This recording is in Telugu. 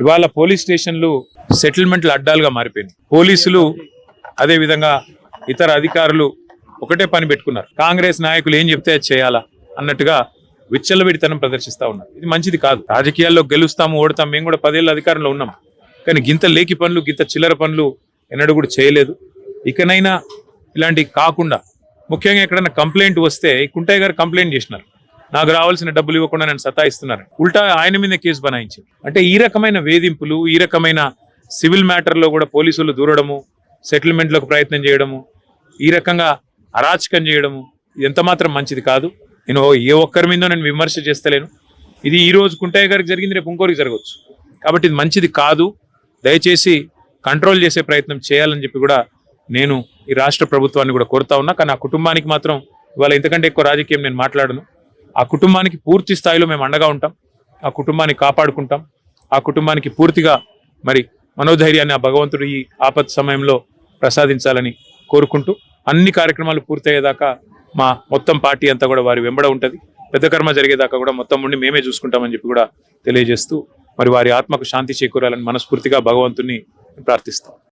ఇవాళ పోలీస్ స్టేషన్లు సెటిల్మెంట్ల అడ్డాలుగా మారిపోయినాయి. పోలీసులు అదే విధంగా ఇతర అధికారులు ఒకటే పని పెట్టుకున్నారు. కాంగ్రెస్ నాయకులు ఏం చెప్తే అది చేయాలా అన్నట్టుగా విచ్చలవిడితనం ప్రదర్శిస్తా ఉన్నారు. ఇది మంచిది కాదు. రాజకీయాల్లో గెలుస్తాము ఓడతాం. మేము కూడా 10 ఏళ్ళ అధికారంలో ఉన్నాం. కానీ గింత లేకి పనులు గింత చిల్లర పనులు ఎన్నడూ కూడా చేయలేదు. ఇకనైనా ఇలాంటివి కాకుండా ముఖ్యంగా ఎక్కడైనా కంప్లైంట్ వస్తే కుంటయ్య గారు కంప్లైంట్ చేసినారు, నాకు రావాల్సిన డబ్బులు ఇవ్వకుండా నేను సతాయిస్తున్నారు. ఉల్టా ఆయన మీద కేసు బనాయించింది. అంటే ఈ రకమైన వేధింపులు, ఈ రకమైన సివిల్ మ్యాటర్లో కూడా పోలీసులు దూరడము, సెటిల్మెంట్లకు ప్రయత్నం చేయడము, ఈ రకంగా అరాచకం చేయడము ఇది ఎంత మాత్రం మంచిది కాదు. నేను ఏ ఒక్కరి మీద నేను విమర్శ చేస్తలేను. ఇది ఈ రోజు కుంటయ్య గారికి జరిగింది, రేపు ఇంకోరికి జరగవచ్చు. కాబట్టి ఇది మంచిది కాదు. దయచేసి కంట్రోల్ చేసే ప్రయత్నం చేయాలని చెప్పి కూడా నేను ఈ రాష్ట్ర ప్రభుత్వాన్ని కూడా కోరుతా ఉన్నా. కానీ ఆ కుటుంబానికి మాత్రం ఇవాళ ఇంతకంటే ఎక్కువ రాజకీయం నేను మాట్లాడను. ఆ కుటుంబానికి పూర్తి స్థాయిలో మేము అండగా ఉంటాం. ఆ కుటుంబాన్ని కాపాడుకుంటాం. ఆ కుటుంబానికి పూర్తిగా మరి మనోధైర్యాన్ని ఆ భగవంతుడు ఈ ఆపత్ సమయంలో ప్రసాదించాలని కోరుకుంటూ అన్ని కార్యక్రమాలు పూర్తయ్యేదాకా మా మొత్తం పార్టీ అంతా కూడా వారి వెంబడ ఉంటుంది. పెద్ద కర్మ జరిగేదాకా కూడా మొత్తం ఉండి మేమే చూసుకుంటామని చెప్పి కూడా తెలియజేస్తూ మరి వారి ఆత్మకు శాంతి చేకూరాలని మనస్ఫూర్తిగా భగవంతుని ప్రార్థిస్తాం.